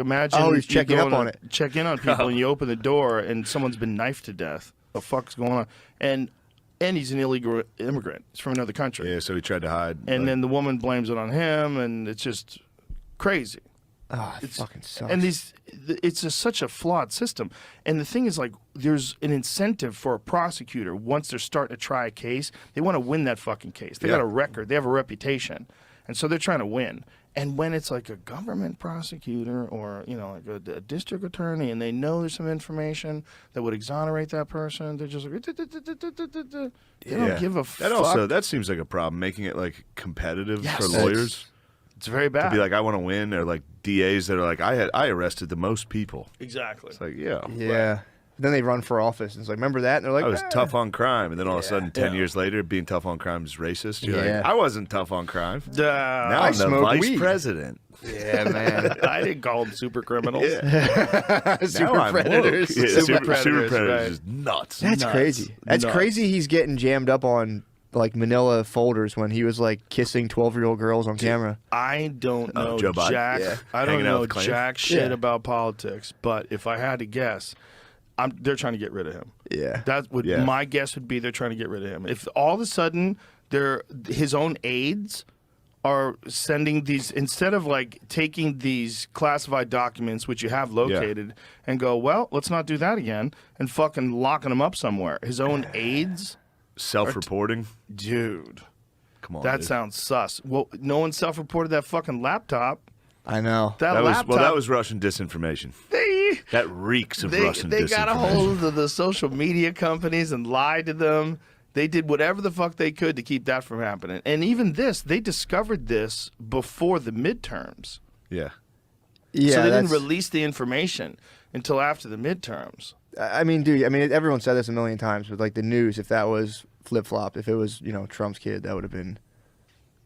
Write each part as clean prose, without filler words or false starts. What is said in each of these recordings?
Imagine he's checking up on it. Check in on people, and you open the door, and someone's been knifed to death. The fuck's going on? And he's an illegal immigrant. He's from another country. Yeah, so he tried to hide. And then the woman blames it on him, and it's just crazy. Oh, it fucking sucks. And it's such a flawed system. And the thing is, like, there's an incentive for a prosecutor once they're starting to try a case. They want to win that fucking case. They got a record. They have a reputation. And so they're trying to win. And when it's like a government prosecutor or, you know, like a district attorney, and they know there's some information that would exonerate that person, they're just like, they don't give a fuck. That seems like a problem, making it like competitive for lawyers. It's very bad. To be like, I want to win, or like DAs that are like, I arrested the most people. Exactly. It's like, yeah. Right. Then they run for office, and it's like, remember that? And they're like, I was tough on crime, and then all of a sudden, 10 years later, being tough on crime is racist. You're like, I wasn't tough on crime. Now I'm the vice president. Yeah, man. I didn't call them super criminals. Super predators. Yeah, super predators right. is nuts. That's crazy. That's crazy. He's getting jammed up on like manila folders when he was like kissing 12-year-old girls on camera. I don't know Joe Biden? jack. I don't know jack shit about politics, but if I had to guess, they're trying to get rid of him. Yeah. That would my guess would be they're trying to get rid of him. If all of a sudden his own aides are sending these, instead of like taking these classified documents which you have located and go, well, let's not do that again, and fucking locking them up somewhere. His own aides self-reporting. Dude. Come on. That sounds sus. Well, no one self-reported that fucking laptop. I know. That was Russian disinformation. That reeks of Russian disinformation. They got a hold of the social media companies and lied to them. They did whatever the fuck they could to keep that from happening. And even this, they discovered this before the midterms. Yeah. Yeah. So they didn't release the information until after the midterms. I mean, dude, everyone said this a million times, but like the news, if that was flip-flop, if it was, you know, Trump's kid, that would have been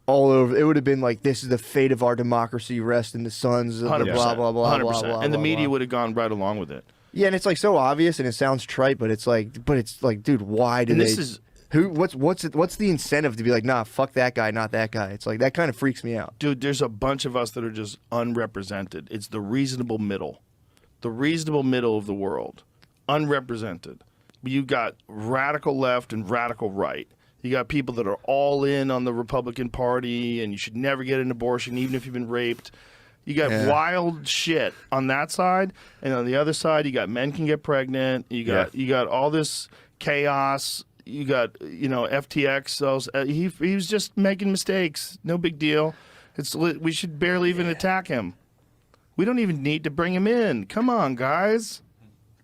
all over. It would have been like, this is the fate of our democracy, rest in the sons of the blah, blah, blah, 100%. blah, blah, and the media blah. would have gone right along with it. Yeah, and it's like so obvious, and it sounds trite, but it's like, dude, why did what's the incentive to be like, nah, fuck that guy, not that guy? It's like, that kind of freaks me out. Dude, there's a bunch of us that are just unrepresented. It's the reasonable middle. The reasonable middle of the world. Unrepresented. You got radical left and radical right. You got people that are all in on the Republican Party, and you should never get an abortion, even if you've been raped. You got wild shit on that side, and on the other side, you got men can get pregnant. You got all this chaos. You got, you know, FTX. So he was just making mistakes. No big deal. We should barely even attack him. We don't even need to bring him in. Come on, guys.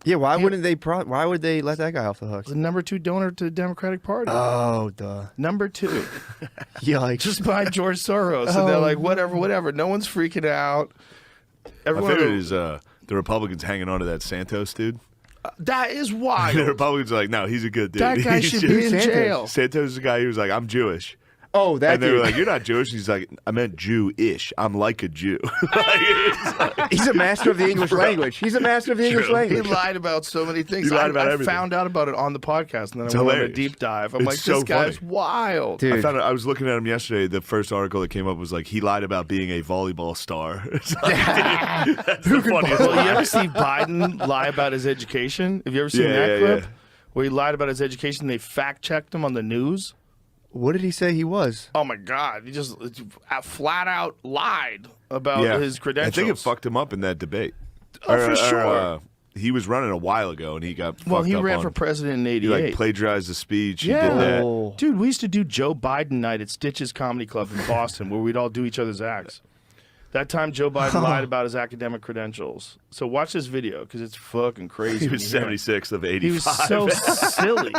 Yeah, why wouldn't they? Why would they let that guy off the hook? The number 2 donor to the Democratic Party. Oh, duh. Number 2. Yikes. Just by George Soros. And they're like, whatever. No one's freaking out. My favorite is the Republicans hanging on to that Santos dude. That is wild. The Republicans are like, no, he's a good dude. That guy should be in jail. Santos is the guy who was like, I'm Jewish. Oh, that and they were like, you're not Jewish. He's like, I meant Jew-ish. I'm like a Jew. He's a master of the English language. He's a master of the English language. He lied about so many things. He lied about everything. I found out about it on the podcast, and then I went on a deep dive. I'm like, this guy's wild. Dude. I was looking at him yesterday. The first article that came up was like, he lied about being a volleyball star. It's like, that's the funniest Well, you ever see Biden lie about his education? Have you ever seen that clip? Where he lied about his education, they fact-checked him on the news? What did he say he was? Oh, my God. He just flat out lied about his credentials. I think it fucked him up in that debate. For sure. He was running a while ago, and he got fucked up. Well, he ran for president in 88. He like plagiarized the speech. Yeah. He did that. Dude, we used to do Joe Biden night at Stitch's Comedy Club in Boston where we'd all do each other's acts. That time, Joe Biden lied about his academic credentials. So watch this video because it's fucking crazy. He was 76 of 85. He was so silly.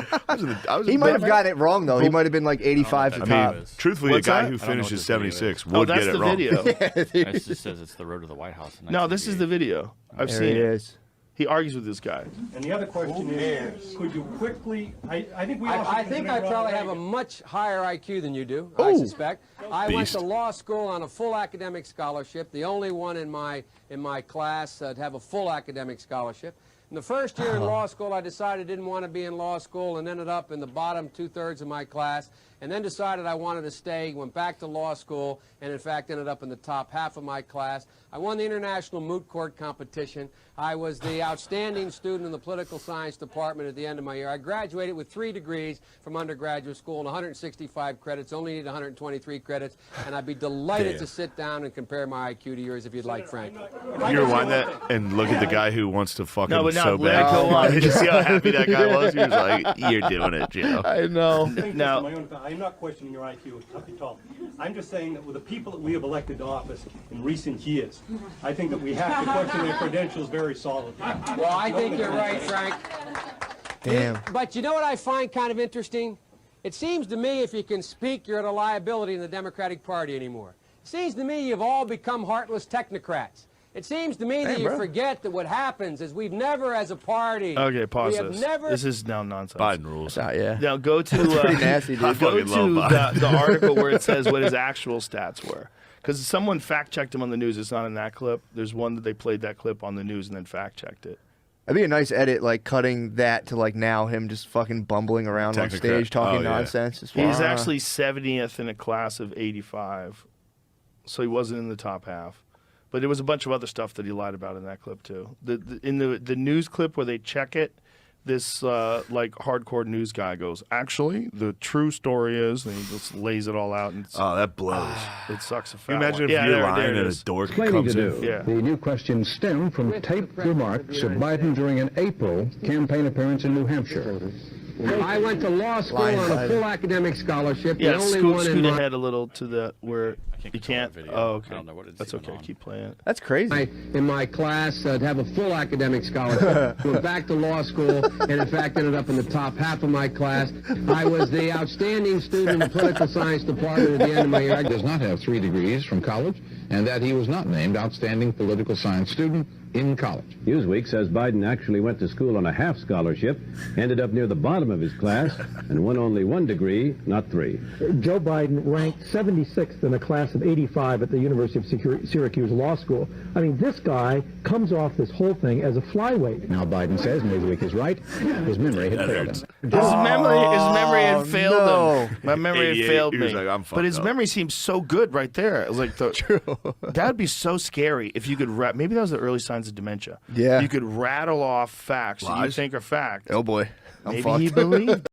He might have gotten it wrong, though. He might have been like 85 to top. Truthfully, a guy who finishes 76 would get it wrong. Video. It just says it's the road to the White House. No, this is the video. I've seen it. Is. He argues with this guy. And the other question is, could you quickly, I think I probably have a much higher IQ than you do, I suspect. I went to law school on a full academic scholarship, the only one in my class to have a full academic scholarship. In the first year in law school, I decided I didn't want to be in law school and ended up in the bottom 2/3 of my class, and then decided I wanted to stay, went back to law school, and in fact ended up in the top half of my class. I won the International Moot Court competition. I was the outstanding student in the political science department at the end of my year. I graduated with 3 degrees from undergraduate school and 165 credits, only need 123 credits, and I'd be delighted to sit down and compare my IQ to yours if you'd like, Frank. You rewind that and look at the guy who wants to fuck him so let bad. it go on. Did you see how happy that guy was? He was like, "You're doing it, Joe." I know. Now, I'm not questioning your IQ, tough at all. I'm just saying that with the people that we have elected to office in recent years, I think that we have to question their credentials very solidly. Well, I think you're right, Frank. Damn. But you know what I find kind of interesting? It seems to me if you can speak, you're at a liability in the Democratic Party anymore. It seems to me you've all become heartless technocrats. It seems to me that you forget that what happens is we've never, as a party, okay, pause we have this. never... This is now nonsense. Biden rules. Yeah. Now go to pretty nasty, dude. go fucking love to Biden. the article where it says what his actual stats were. Because someone fact-checked him on the news. It's not in that clip. There's one that they played that clip on the news and then fact-checked it. That'd be a nice edit, like cutting that to like now him just fucking bumbling around on stage talking nonsense. He's actually 70th in a class of 85, so he wasn't in the top half. But there was a bunch of other stuff that he lied about in that clip too. In the news clip where they check it, this like hardcore news guy goes, "Actually, the true story is," and he just lays it all out. And That blows. it sucks a fat Can you imagine one. if you're there lying it and a is. dork Claiming comes to in? do. Yeah. The new questions stem from taped remarks of Biden during an April campaign appearance in New Hampshire. I went to law school on a full academic scholarship. Yeah, the only scoot, one in scoot my... ahead a little to the where can't you control can't. that video. Oh, okay. I don't know what it's That's even okay. on. Keep playing it. That's crazy. in my class to have a full academic scholarship. Went back to law school and in fact ended up in the top half of my class. I was the outstanding student in the political science department at the end of my year. He does not have 3 degrees from college, and that he was not named outstanding political science student in college. Newsweek says Biden actually went to school on a half scholarship, ended up near the bottom of his class, and won only 1 degree, not 3. Joe Biden ranked 76th in a class of 85 at the University of Syracuse Law School. I mean, this guy comes off this whole thing as a flyweight. Now Biden says Newsweek is right. His memory had failed him. His memory had failed him. My memory had 88, failed he me. was like, "I'm fucked but his up." memory seems so good right there. It was like that'd be so scary if you could maybe that was the early signs of dementia. Yeah. You could rattle off facts that you Lies? think are facts. Oh boy. I'm Maybe fucked. he believed